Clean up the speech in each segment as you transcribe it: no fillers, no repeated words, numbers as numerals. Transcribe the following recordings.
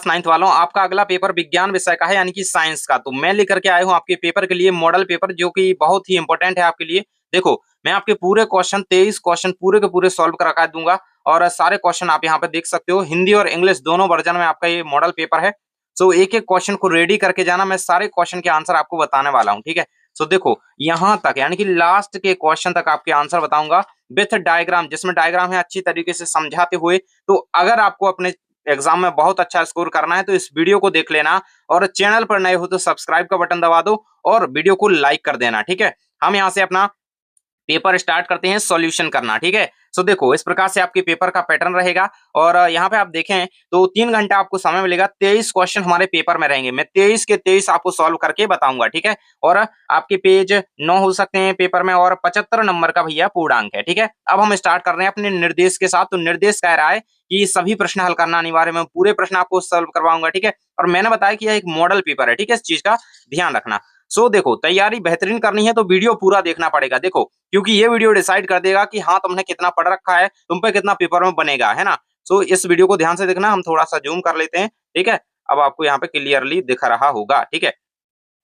Class 9th वालों, आपका अगला पेपर विज्ञान विषय का है, यानी कि साइंस का। तो मैं लेकर के आया हूं आपके पेपर के लिए मॉडल पेपर, जो कि बहुत ही इंपॉर्टेंट है आपके लिए। देखो, मैं आपके पूरे क्वेश्चन 23 क्वेश्चन पूरे के पूरे सॉल्व करा दूंगा, और सारे क्वेश्चन आप यहाँ पे देख सकते हो। हिंदी और इंग्लिश दोनों वर्जन में आपका ये मॉडल पेपर है। सो एक एक क्वेश्चन को रेडी करके जाना, मैं सारे क्वेश्चन के आंसर आपको बताने वाला हूँ, ठीक है। सो देखो, यहाँ तक यानी कि लास्ट के क्वेश्चन तक आपके आंसर बताऊंगा विथ डायग्राम, जिसमें डायग्राम है अच्छी तरीके से समझाते हुए। तो अगर आपको अपने एग्जाम में बहुत अच्छा स्कोर करना है तो इस वीडियो को देख लेना, और चैनल पर नए हो तो सब्सक्राइब का बटन दबा दो और वीडियो को लाइक कर देना, ठीक है। हम यहाँ से अपना पेपर स्टार्ट करते हैं सॉल्यूशन करना, ठीक है। सो देखो, इस प्रकार से आपके पेपर का पैटर्न रहेगा, और यहाँ पे आप देखें तो 3 घंटा आपको समय मिलेगा। 23 क्वेश्चन हमारे पेपर में रहेंगे, मैं 23 के 23 आपको सॉल्व करके बताऊंगा, ठीक है। और आपके पेज 9 हो सकते हैं पेपर में, और 75 नंबर का भैया पूर्णांक है, ठीक है। अब हम स्टार्ट कर रहे हैं अपने निर्देश के साथ। तो निर्देश कह रहा है कि सभी प्रश्न हल करना अनिवार्य, मैं पूरे प्रश्न आपको सॉल्व करवाऊंगा, ठीक है। और मैंने बताया कि यह एक मॉडल पेपर है, ठीक है, इस चीज का ध्यान रखना। सो देखो, तैयारी बेहतरीन करनी है तो वीडियो पूरा देखना पड़ेगा, देखो, क्योंकि ये वीडियो डिसाइड कर देगा कि हाँ तुमने कितना पढ़ रखा है, तुम पे कितना पेपर में बनेगा, है ना। सो इस वीडियो को ध्यान से देखना। हम थोड़ा सा जूम कर लेते हैं, ठीक है। अब आपको यहाँ पे क्लियरली दिख रहा होगा, ठीक है।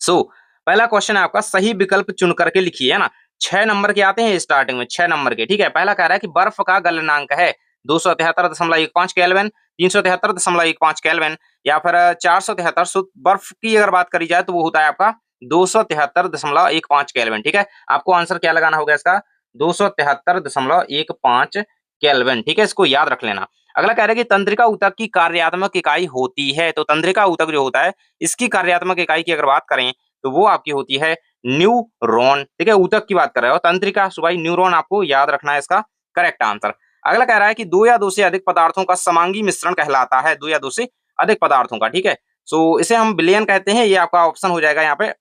सो पहला क्वेश्चन है आपका, सही विकल्प चुन करके लिखिए, है ना। 6 नंबर के आते हैं स्टार्टिंग में, 6 नंबर के, ठीक है। पहला कह रहा है कि बर्फ का गलनांक है 273.15 केल्विन, 373.15 केल्विन, या फिर 473। बर्फ की अगर बात करी जाए तो वो होता है आपका 273.15 केल्विन, ठीक है। आपको आंसर क्या लगाना होगा इसका, 273.15 केल्विन, ठीक है, इसको याद रख लेना। अगला कह रहा है कि तंत्रिका ऊतक की कार्यात्मक इकाई होती है। तो तंत्रिका ऊतक जो होता है, इसकी कार्यात्मक इकाई की अगर बात करें तो वो आपकी होती है न्यूरॉन, ठीक है। ऊतक की बात कर रहे हो, तंत्रिका सुबाई न्यूरॉन आपको याद रखना है इसका करेक्ट आंसर। अगला कह रहा है कि 2 या 2 से अधिक पदार्थों का समांगी मिश्रण कहलाता है, 2 या 2 से अधिक पदार्थों का, ठीक है। सो इसे हम विलयन कहते हैं। ये आपका ऑप्शन हो जाएगा यहाँ पे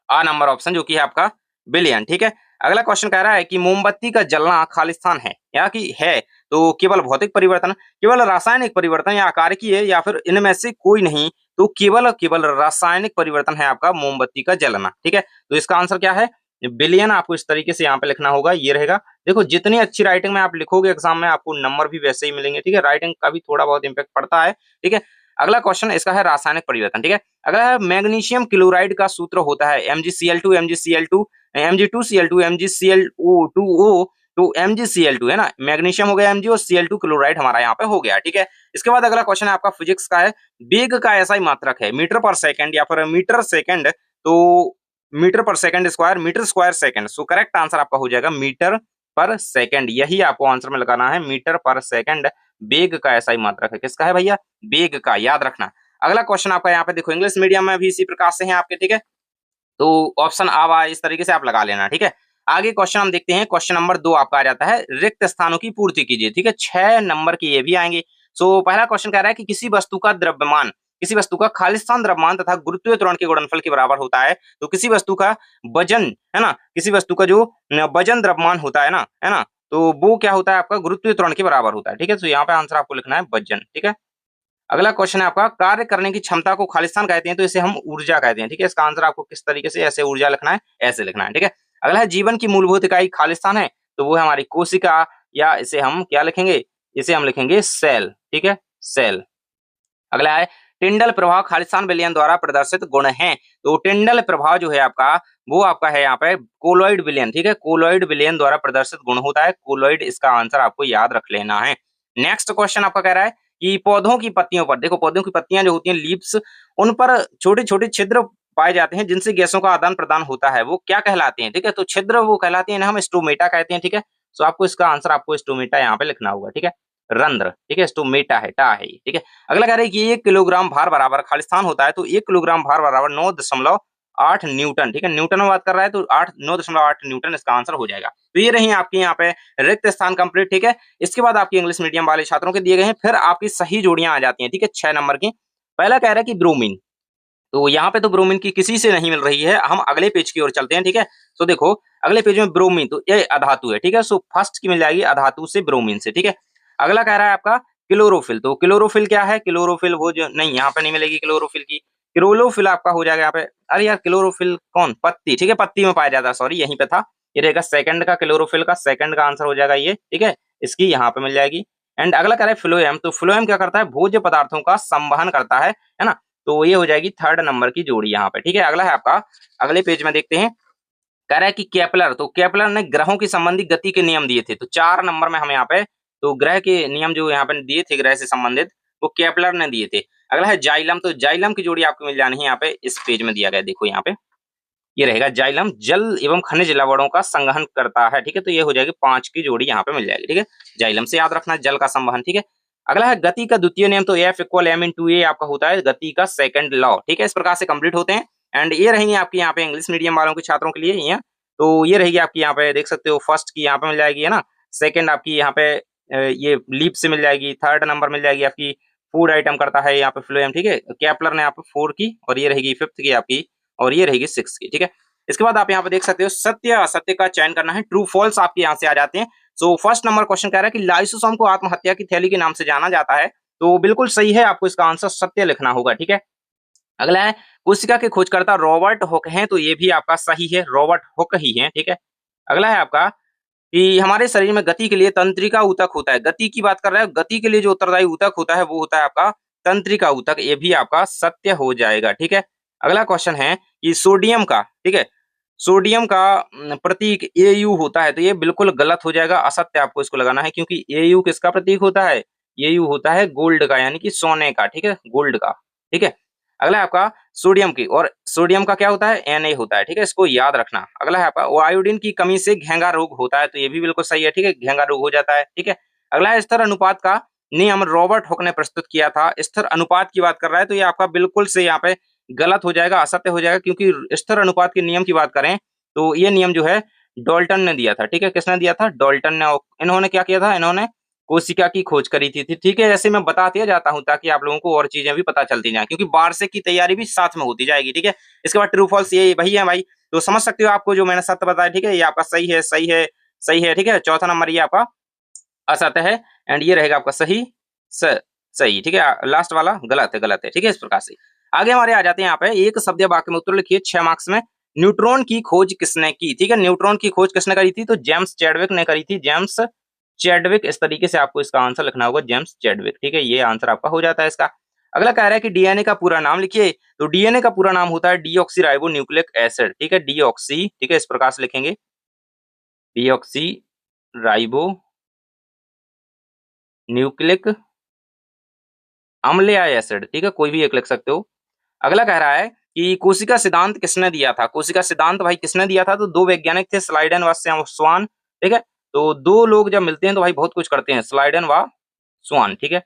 आ नंबर ऑप्शन, जो कि है आपका बिलियन, ठीक है। अगला क्वेश्चन कह रहा है कि मोमबत्ती का जलना खालिस्तान है या कि है तो केवल भौतिक परिवर्तन, केवल रासायनिक परिवर्तन, या आकारिकी है, या फिर इनमें से कोई नहीं। तो केवल केवल रासायनिक परिवर्तन है आपका मोमबत्ती का जलना, ठीक है। तो इसका आंसर क्या है, बिलियन। आपको इस तरीके से यहाँ पे लिखना होगा, ये रहेगा। देखो, जितनी अच्छी राइटिंग में आप लिखोगे एग्जाम में, आपको नंबर भी वैसे ही मिलेंगे, ठीक है। राइटिंग का भी थोड़ा बहुत इंपैक्ट पड़ता है, ठीक है। अगला क्वेश्चन इसका है रासायनिक परिवर्तन, ठीक है। अगला है मैग्नीशियम क्लोराइड का सूत्र होता है MgCl2 MgCl2 Mg2Cl2 MgClO2O। तो MgCl2 है ना, मैग्नीशियम हो गया Mg, और Cl2 क्लोराइड हमारा यहाँ पे हो गया, ठीक है। इसके बाद अगला क्वेश्चन है आपका फिजिक्स का है, वेग का ऐसा ही मात्रक है मीटर पर सेकंड या फिर मीटर सेकंड। तो मीटर पर second square, meter square second. So correct answer आपका हो जाएगा मीटर पर सेकंड, यही आपको आंसर में लगाना है, मीटर पर सेकंड। वेग का ऐसा ही मात्रक है, किसका है भैया, वेग का, याद रखना। अगला क्वेश्चन आपका यहाँ पे देखो, इंग्लिश मीडियम में भी इसी प्रकार से है आपके, ठीक है। तो ऑप्शन आ इस तरीके से आप लगा लेना, ठीक है। आगे क्वेश्चन हम देखते हैं, क्वेश्चन नंबर 2 आपका आ जाता है, रिक्त स्थानों की पूर्ति कीजिए, ठीक है। 6 नंबर के ये भी आएंगे। सो पहला क्वेश्चन कह रहा है कि किसी वस्तु का द्रव्यमान, किसी वस्तु का खालिस्तान द्रव्यमान तथा गुरुत्वीय त्वरण के गुणनफल के बराबर होता है। तो किसी वस्तु का वजन, है ना, किसी वस्तु का जो वजन द्रव्यमान होता है ना, तो वो क्या होता है आपका गुरुत्वीय त्वरण के बराबर होता है, ठीक है। तो यहाँ पे आंसर आपको लिखना है वजन, ठीक है। अगला क्वेश्चन है आपका, कार्य करने की क्षमता को खालिस्तान कहते हैं, तो इसे हम ऊर्जा कहते हैं, ठीक है। इसका आंसर आपको किस तरीके से, ऐसे ऊर्जा लिखना है, ऐसे लिखना है, ठीक है। अगला है जीवन की मूलभूत इकाई खालिस्तान है, तो वो है हमारी कोशिका, या इसे हम क्या लिखेंगे, इसे हम लिखेंगे सेल, ठीक है, सेल। अगला है टिंडल प्रभाव खालिस्तान विलयन द्वारा प्रदर्शित गुण है। तो टिंडल प्रभाव जो है आपका, वो आपका है यहाँ पे कोलॉइड विलयन, ठीक है। कोलॉइड विलयन द्वारा प्रदर्शित गुण होता है कोलॉइड, इसका आंसर आपको याद रख लेना है। नेक्स्ट क्वेश्चन आपका कह रहा है कि पौधों की पत्तियों पर, देखो पौधों की पत्तियां जो होती हैं लीव्स, उन पर छोटे छोटे छिद्र पाए जाते हैं जिनसे गैसों का आदान प्रदान होता है, वो क्या कहलाते हैं, ठीक है। तो छिद्र वो कहलाते हैं, हम स्टोमेटा कहते हैं, ठीक है। तो आपको इसका आंसर आपको स्टोमेटा यहाँ पे लिखना होगा, ठीक है, रंध्र, ठीक है। स्टोमेटा है, टा है, ठीक है। अगला कह रहे हैं कि 1 किलोग्राम भार बराबर खालिस्तान होता है, तो 1 किलोग्राम भार बराबर 9.8 न्यूटन, ठीक है। न्यूटन में बात कर रहा है तो 9.8 न्यूटन इसका आंसर हो जाएगा। तो ये रही आपकी यहाँ पे रिक्त स्थान कंप्लीट, ठीक है। इसके बाद आपकी इंग्लिश मीडियम वाले छात्रों के दिए गए हैं, फिर आपकी सही जोड़ियां आ जाती हैं, ठीक है, 6 नंबर की। पहला कह रहा है कि ब्रोमीन, तो यहाँ पे तो ब्रोमीन की किसी से नहीं मिल रही है, हम अगले पेज की ओर चलते हैं, ठीक है। तो देखो अगले पेज में ब्रोमीन, तो ये अधातु है, ठीक है। सो फर्स्ट की मिल जाएगी अधातु से, ब्रोमीन से, ठीक है। अगला कह रहा है आपका क्लोरोफिल, तो क्लोरोफिल क्या है, क्लोरोफिल वो जो नहीं, यहाँ पे नहीं मिलेगी क्लोरोफिल की, क्लोरोफिल आपका हो जाएगा यहाँ पे, अरे यार क्लोरोफिल कौन, पत्ती, ठीक है, पत्ती में पाया जाता है, सॉरी यहीं पे था, ये रहेगा सेकंड का, क्लोरोफिल का सेकंड का आंसर हो जाएगा ये, ठीक है। इसकी यहाँ पे मिल जाएगी एंड अगला कह रहा है फ्लोएम, तो फ्लोएम क्या करता है, भोज्य पदार्थों का संवहन करता है ना। तो ये हो जाएगी 3rd नंबर की जोड़ी यहाँ पे, ठीक है। अगला है आपका, अगले पेज में देखते हैं, कह रहा है कि केपलर, तो केपलर ने ग्रहों की संबंधित गति के नियम दिए थे, तो 4 नंबर में हमें यहाँ पे, तो ग्रह के नियम जो यहाँ पे दिए थे ग्रह से संबंधित, वो केपलर ने दिए थे। अगला है जाइलम, तो जाइलम की जोड़ी आपको मिल जानी है यहाँ पे, इस पेज में दिया गया, देखो यहाँ पे ये रहेगा जाइलम, जल एवं खनिज लवणों का संवहन करता है, ठीक है। तो ये हो जाएगी 5 की जोड़ी यहाँ पे मिल जाएगी, ठीक है। जाइलम से याद रखना जल का संवहन, ठीक है। अगला है गति का द्वितीय नियम, तो F = m × a आपका होता है गति का सेकंड लॉ, ठीक है। इस प्रकार से कंप्लीट होते हैं। एंड ये रहेंगे आपकी यहाँ पे इंग्लिश मीडियम वालों के छात्रों के लिए ये, तो ये रहेगी आपकी यहाँ पे देख सकते हो, फर्स्ट की यहाँ पे मिल जाएगी है ना, सेकंड आपकी यहाँ पे ये लीप से मिल जाएगी, 3rd नंबर मिल जाएगी आपकी फूड आइटम करता है यहाँ पे फ्लोएम, ठीक है। केपलर ने यहाँ पे 4 की, और ये रहेगी 5th की आपकी, और ये रहेगी 6 की, ठीक है। इसके बाद आप यहाँ पे देख सकते हो सत्य असत्य का चयन करना है, ट्रू फॉल्स आपके यहाँ से आ जाते हैं। सो फर्स्ट नंबर क्वेश्चन कह रहा है कि लाइसोसोम को आत्महत्या की थैली के नाम से जाना जाता है, तो बिल्कुल सही है, आपको इसका आंसर सत्य लिखना होगा, ठीक है। अगला है कोशिका के खोजकर्ता रॉबर्ट हुक हैं, तो ये भी आपका सही है, रॉबर्ट हुक ही है, ठीक है। अगला है आपका कि हमारे शरीर में गति के लिए तंत्रिका ऊतक होता है, गति की बात कर रहा है, गति के लिए जो उत्तरदायी ऊतक होता है वो होता है आपका तंत्रिका ऊतक, ये भी आपका सत्य हो जाएगा, ठीक है। अगला क्वेश्चन है कि सोडियम का, ठीक है, सोडियम का प्रतीक Au होता है, तो ये बिल्कुल गलत हो जाएगा, असत्य आपको इसको लगाना है, क्योंकि Au किसका प्रतीक होता है, Au होता है गोल्ड का, यानी कि सोने का, ठीक है, गोल्ड का, ठीक है। अगला है आपका सोडियम की, और सोडियम का क्या होता है, Na होता है, ठीक है, इसको याद रखना। अगला है आपका आयोडीन की कमी से घेंगा रोग होता है, तो ये भी बिल्कुल सही है, ठीक है, घेंगा रोग हो जाता है, ठीक है। अगला है स्थिर अनुपात का नियम रॉबर्ट हुक ने प्रस्तुत किया था, स्थिर अनुपात की बात कर रहा है, तो ये आपका बिल्कुल से यहाँ पे गलत हो जाएगा, असत्य हो जाएगा, क्योंकि स्थिर अनुपात के नियम की बात करें तो ये नियम जो है डाल्टन ने दिया था, ठीक है, किसने दिया था, डाल्टन ने। इन्होंने क्या किया था, इन्होंने कोशिका की खोज करी थी, ठीक है। जैसे मैं बताते जाता हूं ताकि आप लोगों को और चीजें भी पता चलती जाए, क्योंकि वार्षिक की तैयारी भी साथ में होती जाएगी, ठीक है। इसके बाद ट्रू फॉल्स ये वही है भाई, तो समझ सकते हो आपको जो मैंने सत्य बताया, ठीक है, ये आपका सही है, सही है, सही है, ठीक है। चौथा नंबर ये आपका असत्य है, एंड ये रहेगा आपका सही, सही, ठीक है। लास्ट वाला गलत है, गलत है, ठीक है। इस प्रकार से आगे हमारे आ जाते हैं, यहाँ पे एक शब्द या वाक्य में उत्तर लिखिए 6 मार्क्स में। न्यूट्रॉन की खोज किसने की, ठीक है, न्यूट्रॉन की खोज किसने करी थी, तो जेम्स चैडविक ने करी थी, जेम्स चैडविक, इस तरीके से आपको इसका आंसर लिखना होगा, जेम्स चैडविक, ठीक है, ये आंसर आपका हो जाता है इसका। अगला कह रहा है कि डीएनए का पूरा नाम लिखिए, तो डीएनए का पूरा नाम होता है डीऑक्सी राइबो न्यूक्लिक एसिड, ठीक है, डीऑक्सी, ठीक है, इस प्रकार से लिखेंगे, डीऑक्सी राइबो न्यूक्लिक अम्ल या एसिड, ठीक है, कोई भी एक लिख सकते हो। अगला कह रहा है कि कोशिका सिद्धांत किसने दिया था, कोशिका सिद्धांत भाई किसने दिया था, तो 2 वैज्ञानिक थे, स्लाइडन व स्वान, ठीक है। तो 2 लोग जब मिलते हैं तो भाई बहुत कुछ करते हैं, स्लाइडन व स्वान, ठीक है,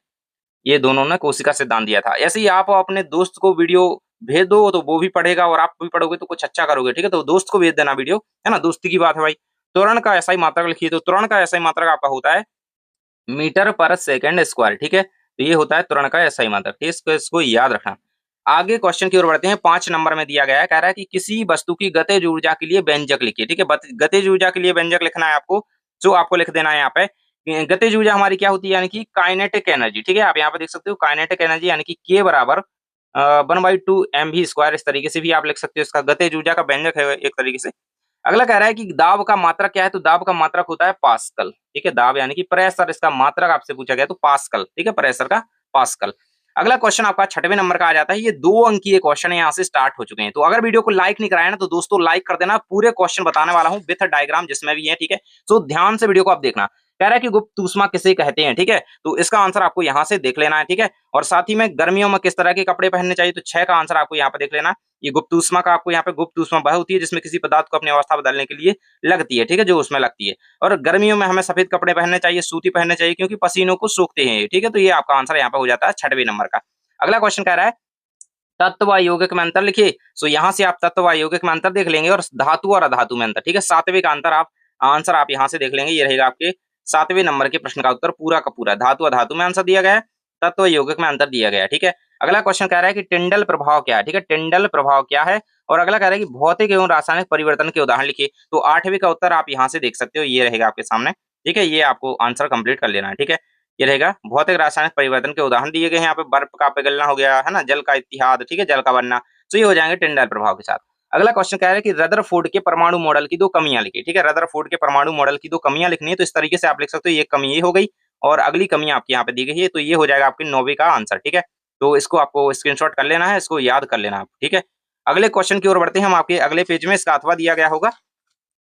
ये दोनों ने कोशिका सिद्धांत दिया था। ऐसे ही आप अपने दोस्त को वीडियो भेज दो तो वो भी पढ़ेगा और आप भी पढ़ोगे तो कुछ अच्छा करोगे, ठीक है। तो दोस्त को भेज देना वीडियो, है ना, दोस्ती की बात है भाई। त्वरण का एसआई मात्रक लिखिए, तो त्वरण का एसआई मात्रक आपका होता है मीटर पर सेकंड स्क्वायर, ठीक है। तो ये होता है त्वरण का एसआई मात्रक, इसको याद रखना। आगे क्वेश्चन की ओर बढ़ते हैं, 5 नंबर में दिया गया है, कह रहा है कि किसी वस्तु की गतिज ऊर्जा के लिए व्यंजक लिखिए, ठीक है। गतिज ऊर्जा के लिए व्यंजक लिखना है आपको, जो आपको लिख देना है यहाँ पे। गतिज ऊर्जा हमारी क्या होती है, यानी कि काइनेटिक एनर्जी, ठीक है, आप यहाँ पे देख सकते हो काइनेटिक एनर्जी, यानी कि K बराबर 1/2 mv², इस तरीके से भी आप लिख सकते हो, इसका गतिज ऊर्जा का व्यंजक है एक तरीके से। अगला कह रहा है कि दाब का मात्रक क्या है, तो दाब का मात्रक होता है पास्कल, ठीक है, दाब यानी कि प्रेशर, इसका मात्रक आपसे पूछा गया तो पास्कल, ठीक है, प्रेशर का पास्कल। अगला क्वेश्चन आपका 6वें नंबर का आ जाता है, ये 2 अंकीय क्वेश्चन यहाँ से स्टार्ट हो चुके हैं, तो अगर वीडियो को लाइक नहीं कराया ना तो दोस्तों लाइक कर देना, पूरे क्वेश्चन बताने वाला हूँ विथ डायग्राम जिसमें भी है, ठीक है। तो ध्यान से वीडियो को आप देखना। कह रहा है कि गुप्त ऊष्मा किसे कहते हैं, ठीक है, तो इसका आंसर आपको यहाँ से देख लेना है, ठीक है। और साथ ही में गर्मियों में किस तरह के कपड़े पहनने चाहिए, तो 6 का आंसर आपको यहाँ पे देख लेना। ये गुप्त ऊष्मा का आपको यहाँ पे गुप्त ऊष्मा वह होती है जिसमें किसी पदार्थ को अपनी अवस्था बदलने के लिए लगती है, ठीक है, जो उसमें लगती है। और गर्मियों में हमें सफेद कपड़े पहनने चाहिए, सूती पहनने चाहिए, क्योंकि पसीनों को सोखते हैं, ठीक है। तो ये आपका आंसर यहाँ पे हो जाता है 6वें नंबर का। अगला क्वेश्चन कह रहा है तत्व व यौगिक में अंतर लिखिए, सो यहाँ से आप तत्व व यौगिक में अंतर देख लेंगे और धातु और अधातु में अंतर, ठीक है। 7वें का अंतर आप आंसर आप यहाँ से देख लेंगे, ये रहेगा आपके 7वें नंबर के प्रश्न का उत्तर पूरा का पूरा, धातु अधातु में आंसर दिया गया है, तत्व यौगिक में अंतर दिया गया है, ठीक है। अगला क्वेश्चन कह रहा है कि टिंडल प्रभाव क्या है, ठीक है, टिंडल प्रभाव क्या है। और अगला कह रहा है कि भौतिक एवं रासायनिक परिवर्तन के उदाहरण लिखिए, तो 8वें का उत्तर आप यहाँ से देख सकते हो, ये रहेगा आपके सामने, ठीक है, ये आपको आंसर कंप्लीट कर लेना है, ठीक है। ये रहेगा भौतिक रासायनिक परिवर्तन के उदाहरण दिए गए हैं यहाँ पे, बर्फ का पिघलना हो गया है ना, जल का इत्तेहाद, ठीक है, जल का बनना, तो ये हो जाएंगे टिंडल प्रभाव के साथ। अगला क्वेश्चन कह रहा है कि रदरफोर्ड के परमाणु मॉडल की 2 कमियां लिखिए, ठीक है, रदरफोर्ड के परमाणु मॉडल की 2 कमियां लिखनी है, तो इस तरीके से आप लिख सकते हो, ये कमी ये हो गई और अगली कमी आपकी यहाँ पे दी गई है, तो ये हो जाएगा आपके 9वीं का आंसर, ठीक है। तो इसको आपको स्क्रीनशॉट कर लेना है, इसको याद कर लेना आप, ठीक है। अगले क्वेश्चन की ओर बढ़ते हैं हम, आपके अगले पेज में इसका अथवा दिया गया होगा।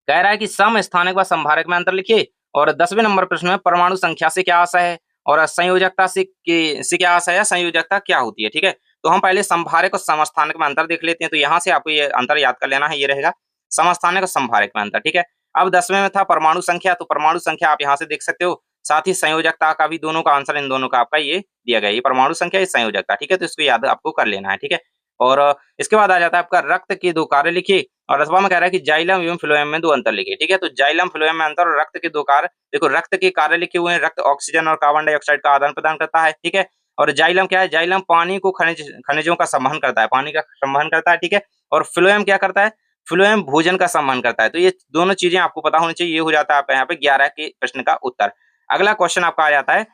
कह रहा है कि समस्थानिक व संभारक में अंतर लिखिए, और 10वें नंबर प्रश्न में परमाणु संख्या से क्या आशय है और संयोजकता से क्या आशय है, संयोजकता क्या होती है, ठीक है। तो हम पहले संभारक और समस्थानिक में अंतर देख लेते हैं, तो यहाँ से आपको ये अंतर याद कर लेना है, ये रहेगा समस्थानिक और संभारक में अंतर, ठीक है। अब 10वें में था परमाणु संख्या, तो परमाणु संख्या आप यहाँ से देख सकते हो, साथ ही संयोजकता का भी, दोनों का आंसर इन दोनों का आपका ये दिया गया, ये परमाणु संख्या, ये संयोजकता, ठीक है। तो इसको याद आपको कर लेना है, ठीक है। और इसके बाद आ जाता है आपका रक्त के दो कार्य लिखिए, और अथवा में कह रहा है कि जाइलम एवं फ्लोएम में दो अंतर लिखिए, ठीक है। तो जाइलम फ्लोएम में अंतर और रक्त के दो कार्य, देखो रक्त के कार्य लिखे हुए हैं, रक्त ऑक्सीजन और कार्बन डाइऑक्साइड का आदान प्रदान करता है, ठीक है। और जाइलम क्या है, जाइलम पानी को खनिजों का संवहन करता है, पानी का संवहन करता है, ठीक है। और फ्लोएम क्या करता है, फ्लोएम भोजन का संवहन करता है। तो ये दोनों चीजें आपको पता होनी चाहिए, ये हो जाता है यहाँ पे 11 के प्रश्न का उत्तर। अगला क्वेश्चन आपका आ जाता है,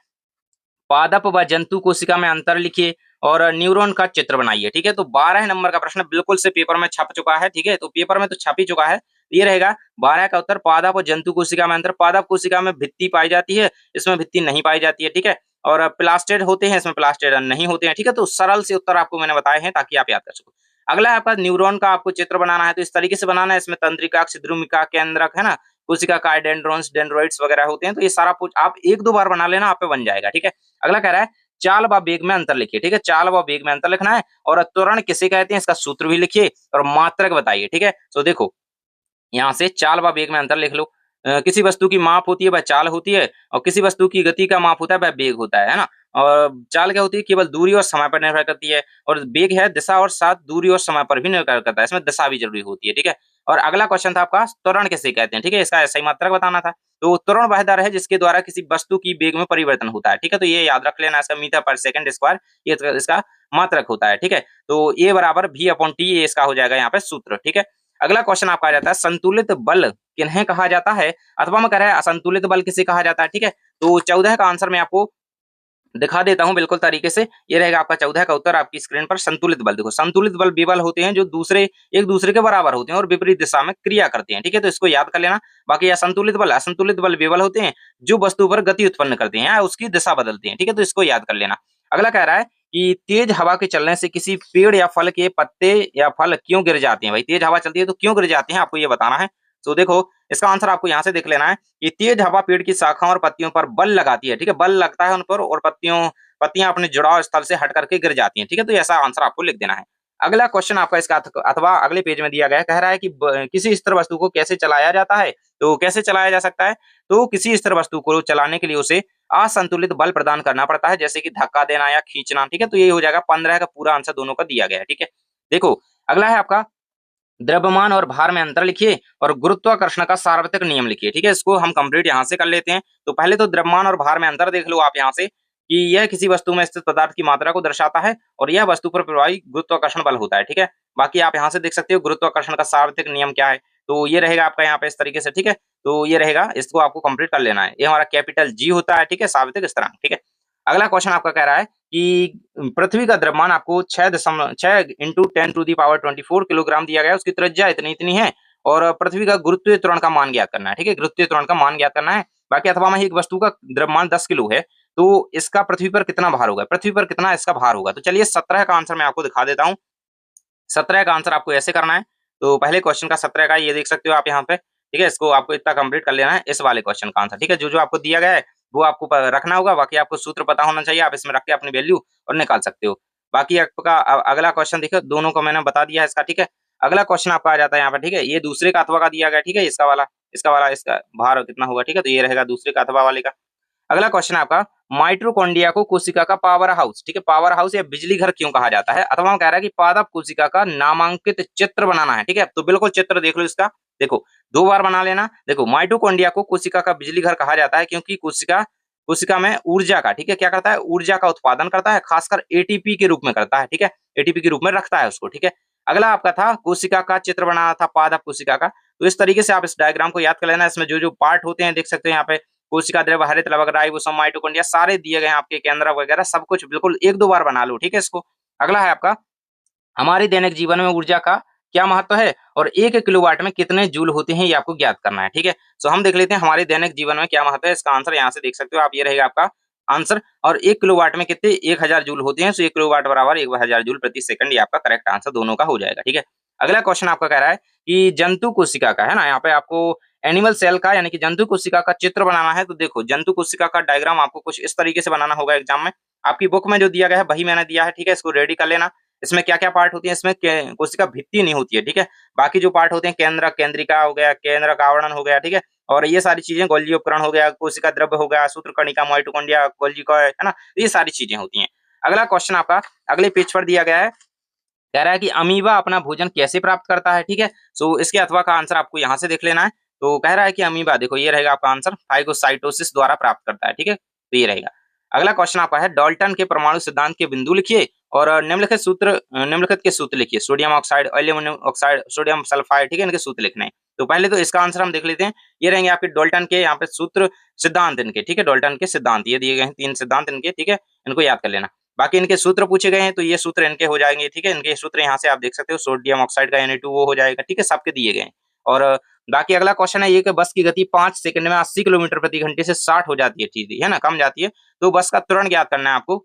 पादप व जंतु कोशिका में अंतर लिखिए और न्यूरॉन का चित्र बनाइए, ठीक है। तो 12 नंबर का प्रश्न बिल्कुल से पेपर में छप चुका है, ठीक है। तो पेपर में तो छप ही चुका है, ये रहेगा 12 का उत्तर, पादप और जंतु कोशिका में अंतर। पादप कोशिका में भित्ति पाई जाती है, इसमें भित्ति नहीं पाई जाती है, ठीक है। और प्लास्टेड होते हैं, इसमें प्लास्टेड नहीं होते हैं, ठीक है। तो सरल से उत्तर आपको मैंने बताए हैं ताकि आप याद कर सको। अगला है आपका न्यूरॉन का आपको चित्र बनाना है, तो इस तरीके से बनाना है, इसमें तंत्रिका, छिद्रुमिका, केंद्रक, है ना, कोशिका काय, डेंड्रोन्स, डेंड्रोइड्स वगैरह होते हैं। तो ये सारा कुछ आप 1-2 बार बना लेना, आप पे बन जाएगा, ठीक है। अगला कह रहा है चाल व वेग में अंतर लिखिए, ठीक है। चाल व वेग में अंतर लिखना है, और त्वरण किसे कहते हैं इसका सूत्र भी लिखिए और मात्रक बताइए, ठीक है। तो देखो यहाँ से चाल व वेग में अंतर लिख लो। किसी वस्तु की माप होती है वह चाल होती है, और किसी वस्तु की गति का माप होता है वह वेग होता है ना। और चाल क्या होती है, केवल दूरी और समय पर निर्भर करती है, और वेग है दिशा और साथ दूरी और समय पर भी निर्भर करता है, इसमें दिशा भी जरूरी होती है, ठीक है। और अगला क्वेश्चन था आपका त्वरण किसे कहते हैं, ठीक है, इसका सही मात्रक बताना था। तो त्वरण वह दर है जिसके द्वारा किसी वस्तु की वेग में परिवर्तन होता है, ठीक है। तो ये याद रख लेना, इसका मीटर पर सेकंड स्क्वायर ये इसका मात्रक होता है, ठीक है। तो ए बराबर V/T ये इसका हो जाएगा यहाँ पे सूत्र, ठीक है। अगला क्वेश्चन आपका आ जाता है संतुलित बल किन्हें कहा जाता है, अथवा में कह रहा है असंतुलित बल किसे कहा जाता है, ठीक है। तो 14 का आंसर मैं आपको दिखा देता हूं बिल्कुल तरीके से, ये रहेगा आपका 14 का उत्तर आपकी स्क्रीन पर। संतुलित बल, देखो संतुलित बल वे बल होते हैं जो एक दूसरे के बराबर होते हैं और विपरीत दिशा में क्रिया करते हैं, ठीक है। तो इसको याद कर लेना। बाकी असंतुलित बल वे बल होते हैं जो वस्तु पर गति उत्पन्न करते हैं या उसकी दिशा बदलते हैं, ठीक है। तो इसको याद कर लेना। अगला कह रहा है कि तेज हवा के चलने से किसी पेड़ या फल के पत्ते या फल क्यों गिर जाते हैं, भाई तेज हवा चलती है तो क्यों गिर जाते हैं, आपको ये बताना है। तो देखो इसका आंसर आपको यहाँ से देख लेना है कि तेज हवा पेड़ की शाखाओं और पत्तियों पर बल लगाती है, ठीक है, बल लगता है उन पर, और पत्तियां अपने जुड़ाव स्थल से हट करके गिर जाती हैं, ठीक है। तो ऐसा आंसर आपको लिख देना है। अगला क्वेश्चन आपका इसका अथवा अगले पेज में दिया गया है, कह रहा है कि किसी स्थिर वस्तु को कैसे चलाया जाता है, तो कैसे चलाया जा सकता है, तो किसी स्थिर वस्तु को चलाने के लिए उसे असंतुलित बल प्रदान करना पड़ता है, जैसे कि धक्का देना या खींचना, ठीक है। तो ये हो जाएगा 15 का पूरा आंसर दोनों का दिया गया है, ठीक है। देखो अगला है आपका द्रव्यमान और भार में अंतर लिखिए और गुरुत्वाकर्षण का सार्वत्रिक नियम लिखिए, ठीक है। इसको हम कंप्लीट यहाँ से कर लेते हैं। तो पहले तो द्रव्यमान और भार में अंतर देख लो आप यहाँ से, कि यह किसी वस्तु में स्थित पदार्थ की मात्रा को दर्शाता है और यह वस्तु पर प्रभावी गुरुत्वाकर्षण बल होता है, ठीक है। बाकी आप यहाँ से देख सकते हो गुरुत्वाकर्षण का सार्वत्रिक नियम क्या है, तो ये रहेगा आपका यहाँ पे इस तरीके से, ठीक है। तो ये रहेगा, इसको आपको कंप्लीट कर लेना है। ये हमारा कैपिटल G होता है, ठीक है, सार्वत्रिक स्थिरांक, ठीक है। अगला क्वेश्चन आपका कह रहा है कि पृथ्वी का द्रव्यमान आपको 6 इंटू 10⁻24 किलोग्राम दिया गया है, उसकी त्रिज्या इतनी इतनी है, और पृथ्वी का गुरुत्वीय त्वरण का मान ज्ञात करना है, ठीक है, गुरुत्वीय त्वरण का मान ज्ञात करना है। बाकी अथवा में एक वस्तु का द्रव्यमान 10 किलो है, तो इसका पृथ्वी पर कितना भार होगा, पृथ्वी पर कितना इसका भार होगा। तो चलिए 17 का आंसर मैं आपको दिखा देता हूँ। 17 का आंसर आपको ऐसे करना है। तो पहले क्वेश्चन का 17 का ये देख सकते हो आप यहाँ पे, ठीक है। इसको आपको इतना कंप्लीट कर लेना है, इस वाले क्वेश्चन का आंसर, ठीक है। जो जो आपको दिया गया है वो आपको रखना होगा, बाकी आपको सूत्र पता होना चाहिए, आप इसमें रख के अपनी वैल्यू और निकाल सकते हो। बाकी आपका अगला क्वेश्चन देखो, दोनों को मैंने बता दिया है इसका, ठीक है। अगला क्वेश्चन आपका आ जाता है यहाँ पर, ठीक है, ये दूसरे का अथवा का दिया गया, ठीक है, इसका भार कितना होगा, ठीक है। तो ये रहेगा दूसरे का अथवा वाले का। अगला क्वेश्चन आपका माइटोकॉन्ड्रिया को कोशिका का पावर हाउस, ठीक है, पावर हाउस या बिजली घर क्यों कहा जाता है, अथवा हम कह रहा है कि पादप कोशिका का नामांकित चित्र बनाना है, ठीक है। तो बिल्कुल चित्र देख लो इसका, देखो 2 बार बना लेना। देखो माइटोकॉन्ड्रिया को कोशिका का बिजली घर कहा जाता है क्योंकि कोशिका में ऊर्जा का, ठीक है, क्या करता है, ऊर्जा का उत्पादन करता है, खासकर एटीपी के रूप में करता है, ठीक है, एटीपी के रूप में रखता है उसको, ठीक है। अगला आपका था कोशिका का चित्र बनाना था, पादप कोशिका का। तो इस तरीके से आप इस डायग्राम को याद कर लेना, इसमें जो जो पार्ट होते हैं देख सकते हो यहाँ पे, कोशिका द्रव्य, हरित लवक, राइबोसोम, माइटोकॉन्ड्रिया सारे दिए गए हैं आपके, केंद्रक वगैरह सब कुछ बिल्कुल 1-2 बार बना लो, ठीक है इसको। अगला है आपका हमारे दैनिक जीवन में ऊर्जा का क्या महत्व है और 1 किलोवाट में कितने जूल होते हैं ये आपको ज्ञात करना है। ठीक है, सो हम देख लेते हैं हमारे दैनिक जीवन में क्या महत्व है। इसका आंसर यहाँ से देख सकते हो आप, ये रहेगा आपका आंसर। और 1 किलोवाट में कितने 1000 जूल होते हैं, सो 1 किलोवाट बराबर 1000 जूल प्रति सेकंड, ये आपका करेक्ट आंसर दोनों का हो जाएगा। ठीक है, अगला क्वेश्चन आपका कह रहा है कि जंतु कोशिका का है ना, यहाँ पे आपको एनिमल सेल का यानी कि जंतु कोशिका का चित्र बनाना है। तो देखो जंतु कोशिका का डायग्राम आपको कुछ इस तरीके से बनाना होगा एग्जाम में। आपकी बुक में जो दिया गया है वही मैंने दिया है। ठीक है, इसको रेडी कर लेना। इसमें क्या-क्या पार्ट होती है, इसमें कोशिका भित्ति नहीं होती है। ठीक है, बाकी जो पार्ट होते हैं केंद्रक, केंद्रिका हो गया, केंद्रक आवरण हो गया। ठीक है, और ये सारी चीजें गोल्जी उपकरण हो गया, कोशिका द्रव्य हो गया, सूत्रकणिका, माइटोकॉन्ड्रिया, गोल्जी है ना, ये सारी चीजें होती हैं। अगला क्वेश्चन आपका अगले पेज पर दिया गया है, कह रहा है कि अमीबा अपना भोजन कैसे प्राप्त करता है। ठीक है, सो इसके अथवा का आंसर आपको यहाँ से देख लेना है। तो कह रहा है कि अमीबा, देखो ये रहेगा आपका आंसर, फाइगोसाइटोसिस द्वारा प्राप्त करता है। ठीक है, तो ये रहेगा। अगला क्वेश्चन आपका है डाल्टन के परमाणु सिद्धांत के बिंदु लिखिए और निम्नलिखित के सूत्र लिखिए। Sodium oxide, aluminium oxide, sodium sulphide. ठीक है, इनके सूत्र लिखने हैं। तो पहले तो इसका आंसर हम देख लेते हैं। ये रहेंगे आपके डाल्टन के यहाँ पे सूत्र सिद्धांत इनके। ठीक है, डाल्टन के सिद्धांत ये दिए गए हैं, 3 सिद्धांत इनके। ठीक है, इनको याद कर लेना। बाकी इनके सूत्र पूछे गए हैं तो ये सूत्र इनके हो जाएंगे। ठीक है, इनके सूत्र यहाँ से आप देख सकते हो, सोडियम ऑक्साइड का Na2 वो हो जाएगा। ठीक है, सबके दिए गए हैं। और बाकी अगला क्वेश्चन है ये कि बस की गति 5 सेकंड में 80 किलोमीटर प्रति घंटे से 60 हो जाती है, ठीक है ना, कम जाती है। तो बस का त्वरण ज्ञात करना है आपको।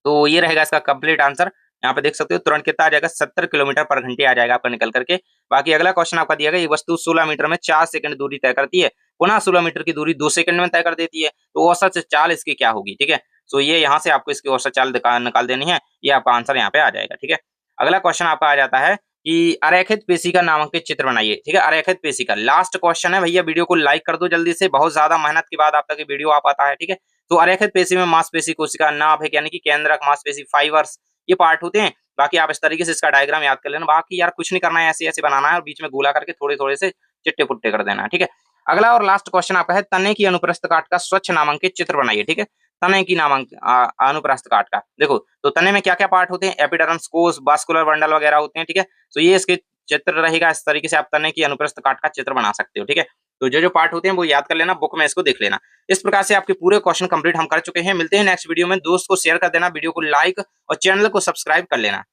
तो ये रहेगा इसका कंप्लीट आंसर। यहाँ पे देख सकते हो तुरंत कितना आ जाएगा, 70 किलोमीटर पर घंटे आ जाएगा आपका निकल करके। बाकी अगला क्वेश्चन आपका दिया गया, ये वस्तु 16 मीटर में 4 सेकंड दूरी तय करती है, पुनः 16 मीटर की दूरी 2 सेकंड में तय कर देती है। तो औसत चाल इसकी क्या होगी। ठीक है, सो ये यहाँ से आपको इसकी औसत चाल निकाल देनी है, ये आपका आंसर यहाँ पे आ जाएगा। ठीक है, अगला क्वेश्चन आपका आ जाता है कि अरेखित पेशी का नामांकित चित्र बनाइए। ठीक है, अरेखित पेशी का लास्ट क्वेश्चन है भैया, वीडियो को लाइक कर दो जल्दी से, बहुत ज्यादा मेहनत के बाद आप तक वीडियो आ पाता है। ठीक है, तो अरेखित पेशी में मांसपेशी, कोशिका, नाभिक यानी कि केंद्रक, मांसपेशी, फाइबर्स, ये पार्ट होते हैं। बाकी आप इस तरीके से इसका डायग्राम याद कर लेना। बाकी यार कुछ नहीं करना है, ऐसे ऐसे बनाना है और बीच में गोला करके थोड़े थोड़े से चिट्टे पुट्टे कर देना है। ठीक है, अगला और लास्ट क्वेश्चन आपका है तने की अनुप्रस्थ काट का स्वच्छ नामांकित चित्र बनाइए। ठीक है, तने की अनुप्रस्थ काट का देखो, तो तने में क्या क्या पार्ट होते हैं, एपिडर्मिस, कोश, वास्कुलर बंडल वगैरह होते हैं। ठीक है, तो ये इसके चित्र रहेगा। इस तरीके से आप तने की अनुप्रस्थ काट का चित्र बना सकते हो। ठीक है, तो जो जो पार्ट होते हैं वो याद कर लेना, बुक में इसको देख लेना। इस प्रकार से आपके पूरे क्वेश्चन कंप्लीट हम कर चुके हैं। मिलते हैं नेक्स्ट वीडियो में। दोस्त को शेयर कर देना, वीडियो को लाइक और चैनल को सब्सक्राइब कर लेना।